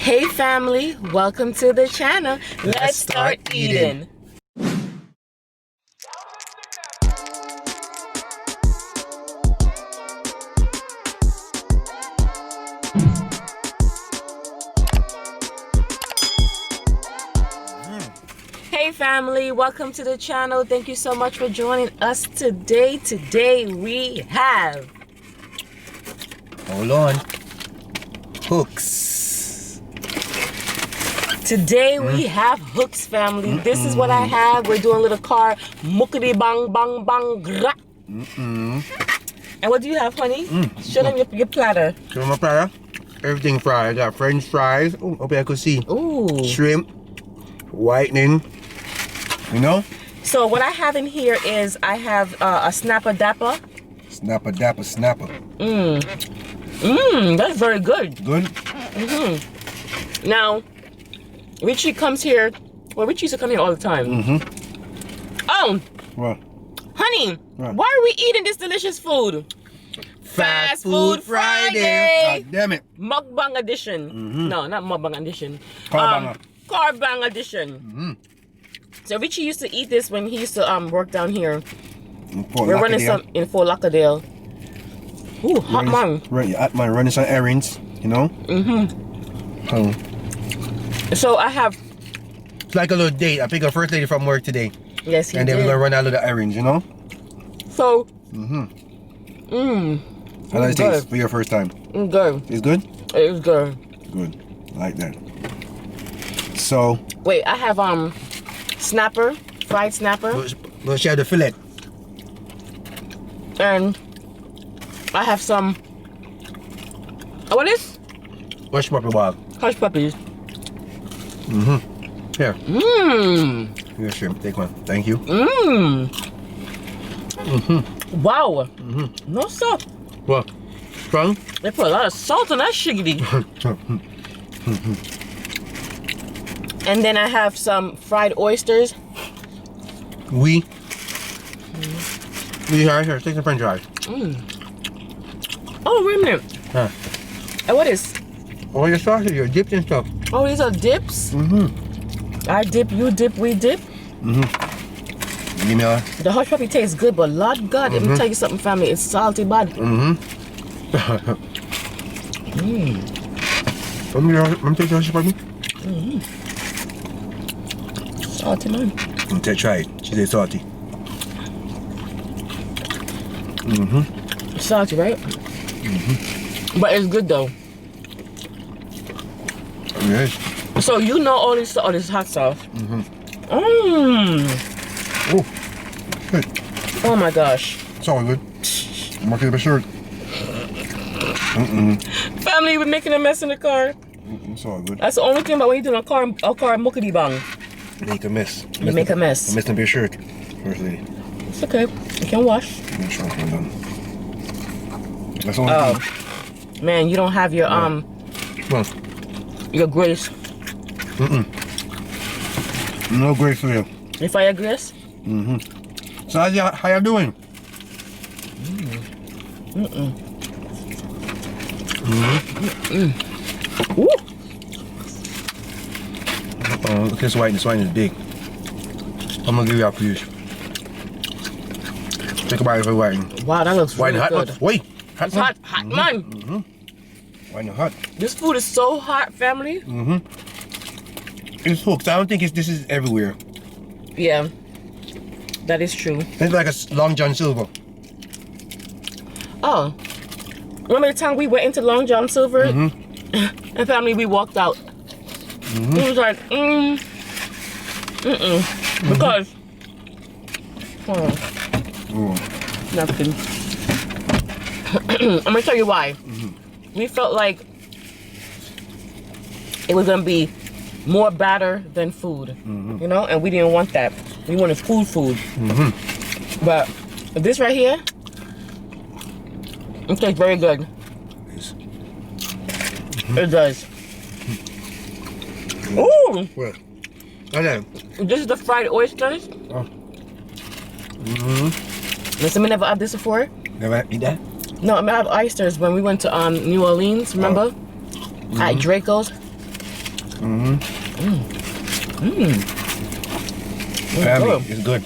Hey family, welcome to the channel. Let's start eating. Hey family, welcome to the channel. Thank you so much for joining us today. Today we have, hold on, hooks. Today we have hooks, family. This is what I have. We're doing a little car mukkety bang bang bang gra. And what do you have, honey? Show them your platter. Show them my platter. Everything fried. I got French fries. Oh, hope I could see. Ooh. Shrimp, whitening. You know. So what I have in here is I have a snapper dapper. Snapper dapper snapper. That's very good. Good. Now, Richie comes here. Well, Richie used to come here all the time. Oh, What? honey, What? why are we eating this delicious food? Fast Food Friday. God damn it. Mukbang edition. No, not mukbang edition. Carbang. Carbang edition. So Richie used to eat this when he used to work down here. We're running some in Fort Lauderdale. Ooh, hot man. Right, hot man running some errands. You know. So I have. It's like a little date. I pick a first lady from work today. Yes, he and then did. we're gonna run out of the errands. You know. So. How does it taste for your first time? Good. It's good? It's good. Good. I like that. So. Wait, I have snapper, fried snapper. We'll share the fillet. And I have some. What is? Hush puppy wild. Hush puppies. Here. Here, shrimp. Take one. Thank you. Wow. No salt. What? Strong? They put a lot of salt on that shiggity. And then I have some fried oysters. We here. Take some French fries. Oh, wait a minute. Huh. And what is? Oh, your sausage, your dips and stuff. Oh, these are dips? I dip, you dip, we dip. You know. The hush puppy tastes good, but Lord God, let me tell you something, family. It's salty bad. Let me take the hush puppy. Salty, man. Let me try it. She said salty. Salty, right? But it's good though. Yes. So you know all this hot sauce. Oh, good. Oh my gosh. It's all good. I'm gonna keep it short. Family, we're making a mess in the car. It's all good. That's the only thing about when you're doing a car mukkety bang. Make a mess. You make a mess. I messed up your shirt. First lady. It's okay. You can wash. Make sure I'm done. That's all. Oh, man, you don't have your Well, your grace. no grace for you. Your fire grace. So how you doing? Ooh. Look at this white. This white is big. I'm gonna give you a piece. Take a bite of white. Wow, that looks White really hot. good. Wait. It's hot, man. White and hot. This food is so hot, family. It's hooks. I don't think this is everywhere. Yeah, that is true. It's like a Long John Silver. Oh, remember the time we went into Long John Silver and family, we walked out. It was like, because nothing. I'm gonna tell you why. We felt like it was gonna be more batter than food, you know, and we didn't want that. We wanted food. But this right here, it tastes very good. It does. Ooh! What? Okay. This is the fried oysters. Oh. Listen, I never had this before. Never eat that? No, I mean, I have oysters when we went to New Orleans, remember? At Draco's. Family, it's good.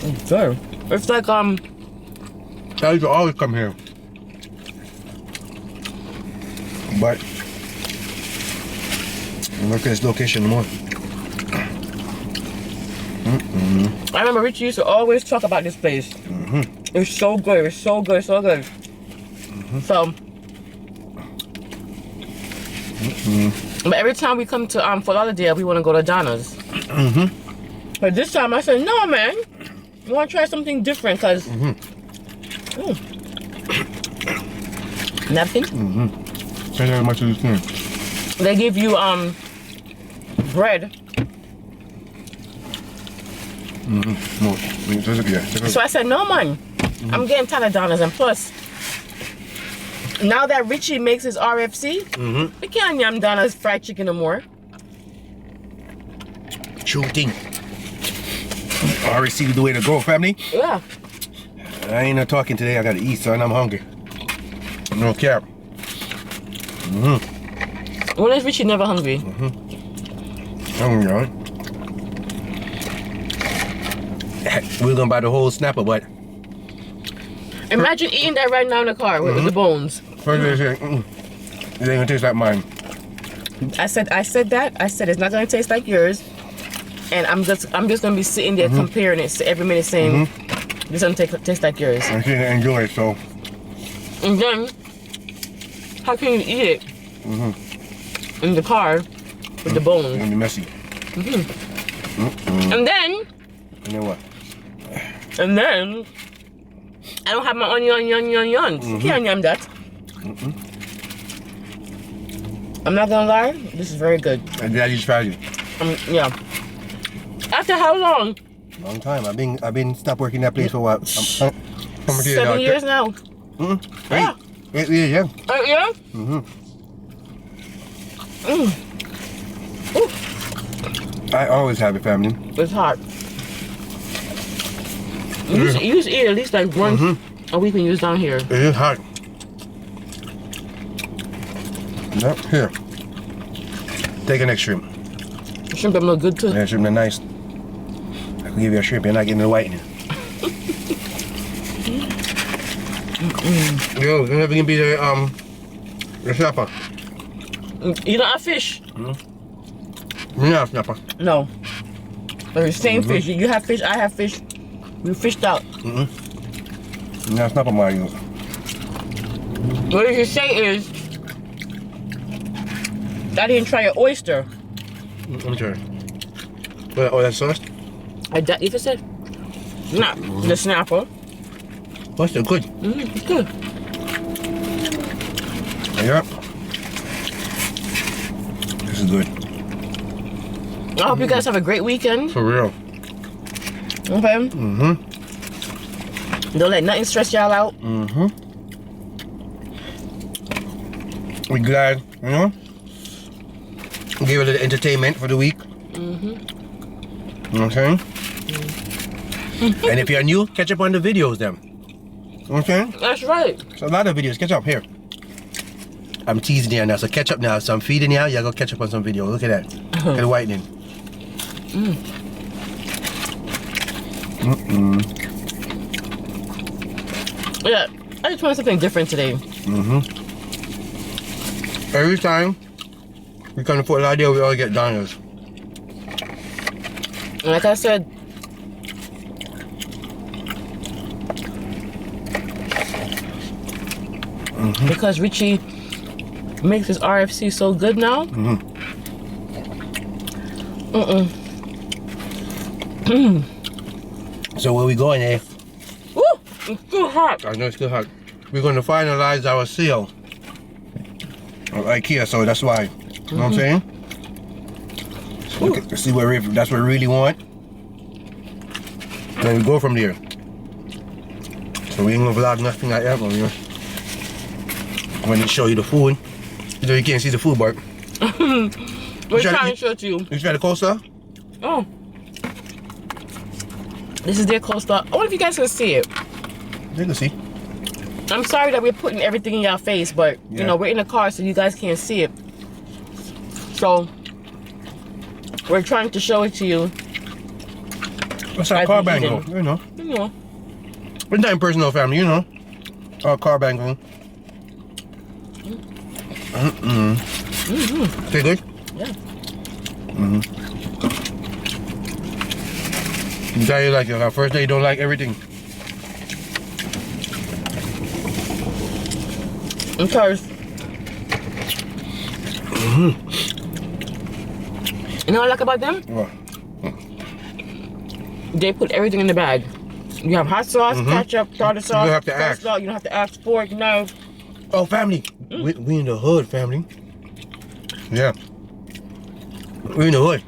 It's good. It's like I used to always come here, but look at this location more. I remember Richie used to always talk about this place. It's so good. It's so good. So good. So. But every time we come to Fort Lauderdale, we want to go to Donna's. But this time I said, no, man. We want to try something different because. Napkin? Thank you very much for this thing. They give you bread. No, yeah. So I said, no, man. I'm getting tired of Donna's, and plus, now that Richie makes his RFC, we can't yum Donna's fried chicken no more. True thing. RFC the way to go, family. Yeah. I ain't not talking today. I gotta eat, son. I'm hungry. No cap. When is Richie never hungry? Hungry, huh? We're gonna buy the whole snapper, but Imagine eating that right now in the car with the bones. first they say, it ain't gonna taste like mine. I said that. I said it's not gonna taste like yours, and I'm just gonna be sitting there comparing it every minute, saying this doesn't taste like yours. I can't enjoy it, so. And then how can you eat it in the car with the bones? It's gonna be messy. And then what? And then I don't have my onions. You can't yum that. I'm not gonna lie, this is very good. And Daddy's tried it. Yeah. After how long? Long time. I've been stopped working that place for what? 7 years now. Yeah. 8 years, yeah. Yeah? I always have it, family. It's hot. You used to eat at least like once a week when you was down here. It is hot. Yep, here. Take an next shrimp. Shrimp them look good too. Yeah, shrimp are nice. I can give you a shrimp, you're not getting the whitening. Yo, you never give me the snapper. You don't have fish? Yeah, snapper. No. But the same fish. You have fish, I have fish. We fished out. Yeah, snapper Mario. What you should say is, I didn't try an oyster. I'm sorry. Oh, that's sauce? If it said, nah, the snapper. Oyster, good. It's good. Yeah. This is good. I hope you guys have a great weekend. For real. Okay? Don't let nothing stress y'all out. We're glad, you know? Give a little entertainment for the week. You know what I'm saying? And if you're new, catch up on the videos then. You know what I'm saying? That's right. So a lot of videos, catch up here. I'm teasing you now, so catch up now. So I'm feeding you, you're gonna catch up on some videos. Look at that. Look at the whitening. Yeah, I just want something different today. Every time we come to Fort Lauderdale, we all get Donna's. Like I said, because Richie makes his RFC so good now. So where we going, eh? Woo! It's too hot. I know it's still hot. We're going to finalize our seal of IKEA, so that's why. You know what I'm saying? So look at, see where that's what we really want. Then we go from there. So we ain't gonna vlog nothing like that, but you know, when they show you the food, you know you can't see the food, but We're trying to show it to you. You try the coleslaw? Oh. This is their coleslaw. I wonder if you guys can see it. You can see. I'm sorry that we're putting everything in your face, but you know, we're in the car so you guys can't see it. So we're trying to show it to you. What's that Carbang? You know. You know. It's not personal family, you know. Our Carbang. Okay, good? Yeah. You tell you like your first day you don't like everything. Because you know what I like about them? What? They put everything in the bag. You have hot sauce, ketchup, tartar sauce. You don't have to ask. You don't have to ask for it, knife. Oh, family. We in the hood, family. Yeah. We in the hood.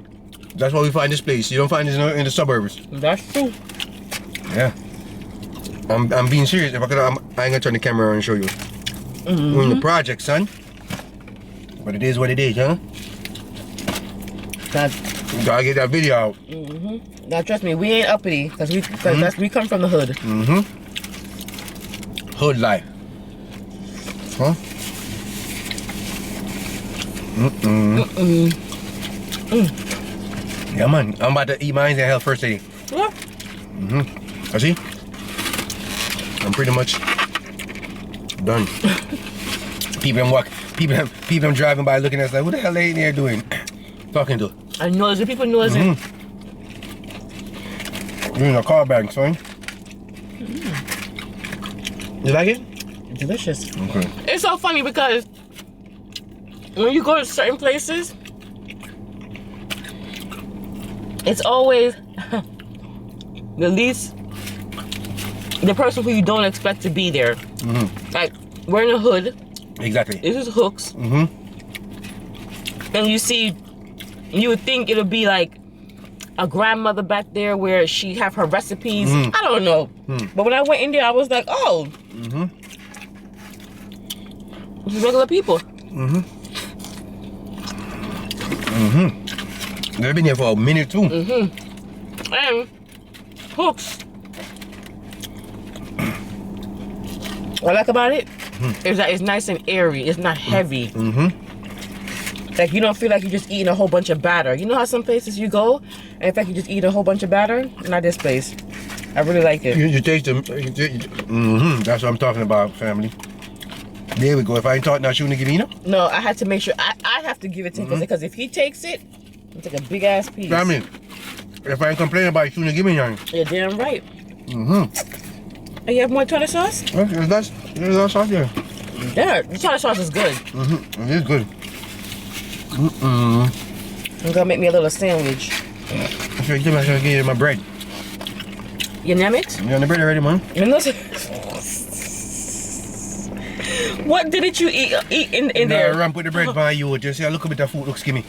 That's why we find this place. You don't find this in the suburbs. That's true. Yeah. I'm being serious. If I ain't gonna turn the camera on and show you. We're in the project, son. But it is what it is, huh? You gotta get that video out. Now trust me, we ain't uppity because we come from the hood. Hood life. Huh? Yeah, man. I'm about to eat mine and have first aid. Yeah. I see. I'm pretty much done. People driving by looking at us like, what the hell they in there doing? Talking to. I know the people knows it. You're in a Carbang, son. You like it? Delicious. Okay. It's so funny because when you go to certain places, it's always the person who you don't expect to be there. Like, we're in the hood. Exactly. This is Hooks. And you would think it'll be like a grandmother back there where she have her recipes. I don't know. But when I went in there, I was like, oh. This is regular people. They've been here for a minute too. And Hooks, what I like about it is that it's nice and airy. It's not heavy. Like, you don't feel like you're just eating a whole bunch of batter. You know how some places you go and in fact you just eat a whole bunch of batter? Not this place. I really like it. You taste them. That's what I'm talking about, family. There we go. If I ain't talking, now shouldn't give me no? No, I had to make sure. I have to give it to him because if he takes it, he'll take a big ass piece. Family, if I ain't complaining about it, shouldn't give me none. You're damn right. And you have more tartar sauce? There's that sauce there. Yeah, the tartar sauce is good. It is good. I'm gonna make me a little sandwich. I'm gonna give you my bread. You name it? You got the bread already, man? What didn't you eat in there? I ran put the bread by you. Just see, look a bit of food looks gimme.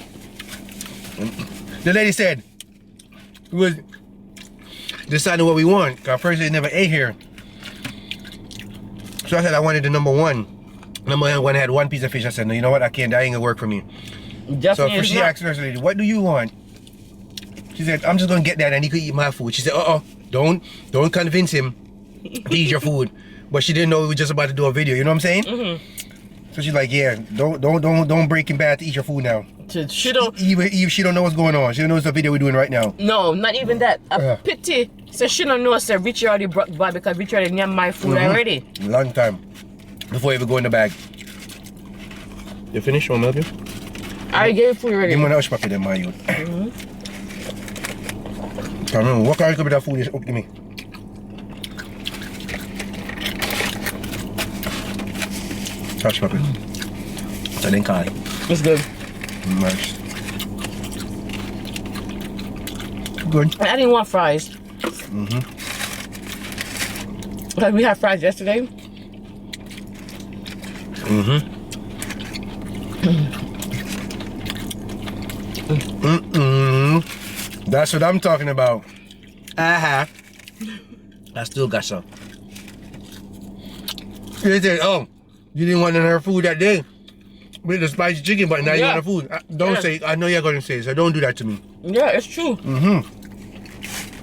The lady said we was deciding what we want. Cause first they never ate here. So I said I wanted the number one. Number one had one piece of fish. I said, no, you know what? I can't. That ain't gonna work for me. Definitely so she asked the lady, what do you want? She said, I'm just gonna get that and he could eat my food. She said, don't convince him to eat your food. But she didn't know we were just about to do a video. You know what I'm saying? So she's like, yeah, don't break him bad to eat your food now. She don't. Even she don't know what's going on. She don't know it's the video we're doing right now. No, not even that. A pity. So she don't know. So Richie already brought by because Richie already named my food already. Long time before you ever go in the bag. You finished? Want milk? I gave food already. Give me one else packet, my youth. Come on, what kind of bit of food is up? Give me. Touch packet. So then call it. It's good. Nice. Good. I didn't want fries. Because we had fries yesterday. That's what I'm talking about. I still got some. You said, oh, you didn't want none of her food that day with the spicy chicken, but now you want her food. Don't say it. I know you're going to say it, so don't do that to me. Yeah, it's true.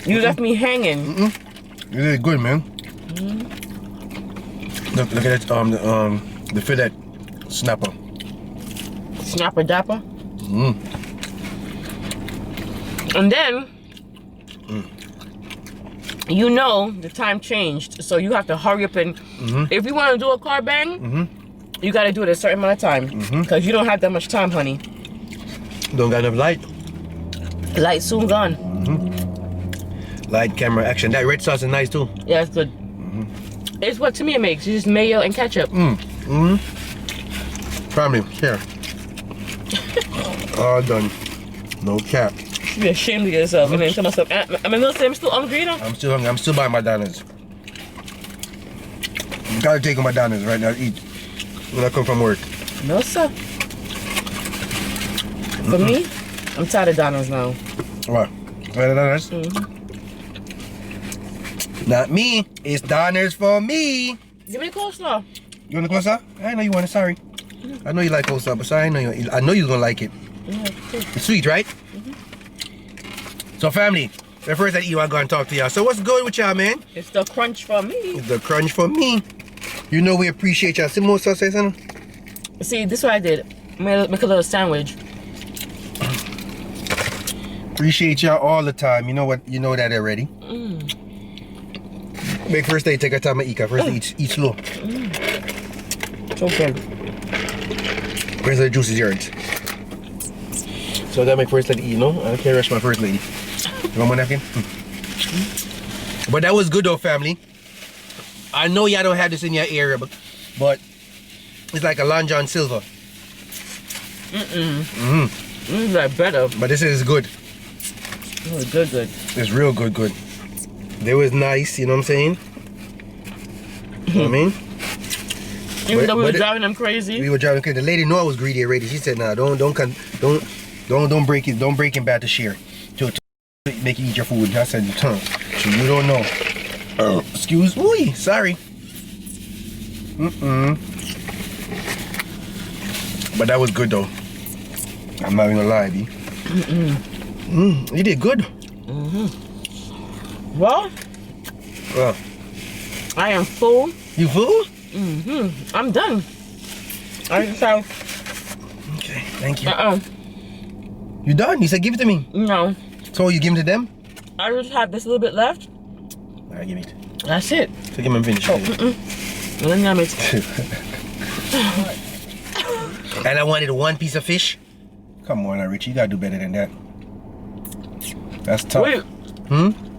You left me hanging. It is good, man. Look at that, the fillet snapper. Snapper dapper? And then, you know, the time changed, so you have to hurry up and if you want to do a carbang, you got to do it a certain amount of time because you don't have that much time, honey. Don't got enough light. Light soon gone. Light, camera, action. That red sauce is nice too. Yeah, it's good. It's what to me it makes. It's just mayo and ketchup. Family, here. All done. No cap. You should be ashamed of yourself and then tell myself, I'm still hungry, you know? I'm still hungry. I'm still buying McDonald's. Gotta take McDonald's right now to eat when I come from work. No, sir. For me, I'm tired of Donald's now. What? McDonald's? Not me. It's Donald's for me. Give me the coleslaw. You want the coleslaw? I know you want it. Sorry. I know you like coleslaw, but sorry, I know you're gonna like it. It's sweet, right? So family, the first I eat, I go and talk to y'all. So what's good with y'all, man? It's the crunch for me. It's the crunch for me. You know we appreciate y'all. See more sauce, son? See, this is what I did. Make a little sandwich. Appreciate y'all all the time. You know what? You know that already. Make first day take our time to eat. First day eat slow. So good. Where's the juice is yours? So I gotta make first lady eat, no? I can't rush my first lady. You want my napkin? But that was good though, family. I know y'all don't have this in your area, but it's like a Long John Silver. This is like better. But this is good. Oh, good. It's real good. They was nice, you know what I'm saying? You know what I mean? Even though we were driving them crazy. We were driving crazy. The lady knew I was greedy already. She said, "Nah, don't break it. Don't break it bad to share. To make you eat your food." I said, "Huh? So you don't know." Excuse me. Sorry. But that was good though. I'm not even gonna lie, B. You did good. Well, I am full. You full? I'm done. I just have. Okay, thank you. You done? You said give it to me. No. So you give it to them? I just have this little bit left. Alright, give it. That's it. So give me finish. Let me have it. And I wanted one piece of fish. Come on, Richie, you gotta do better than that. That's tough. Wait.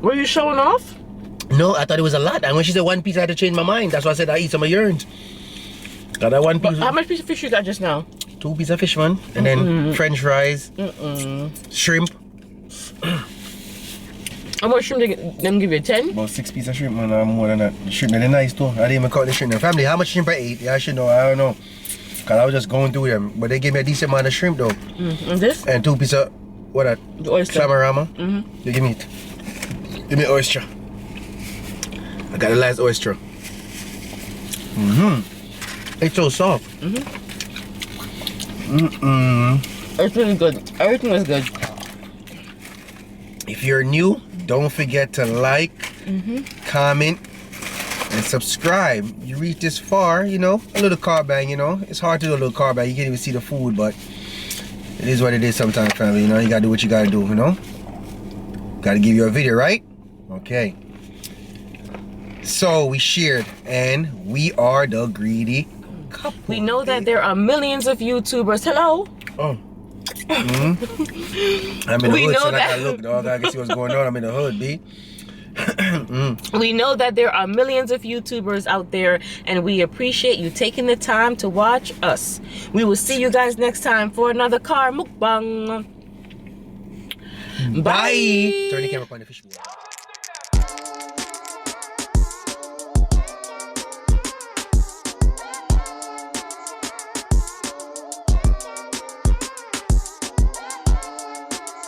Were you showing off? No, I thought it was a lot. And when she said one piece, I had to change my mind. That's why I said I eat some of yours. Got that one piece. How much piece of fish you got just now? 2 pieces of fish, man. And then French fries, shrimp. How much shrimp did them give you? 10? About 6 pieces of shrimp, man. More than that. The shrimp, they're nice too. I didn't even cut the shrimp. Family, how much shrimp I ate? Yeah, I should know. I don't know. Because I was just going through them. But they gave me a decent amount of shrimp though. And this? And 2 pieces of, what that? The oyster. Shamarama. You give me it. Give me oyster. I got the last oyster. It's so soft. It's really good. Everything was good. If you're new, don't forget to like, comment, and subscribe. You reach this far, you know, a little carbang, you know. It's hard to do a little carbang. You can't even see the food, but it is what it is sometimes, family. You know, you gotta do what you gotta do, you know. Gotta give you a video, right? Okay. So we shared, and we are the greedy couple. We know that there are millions of YouTubers. Hello. Oh. I'm in the hood, so I gotta look, dog. I can see what's going on. I'm in the hood, B. We know that there are millions of YouTubers out there, and we appreciate you taking the time to watch us. We will see you guys next time for another car mukbang. Bye. Turn the camera on the fish.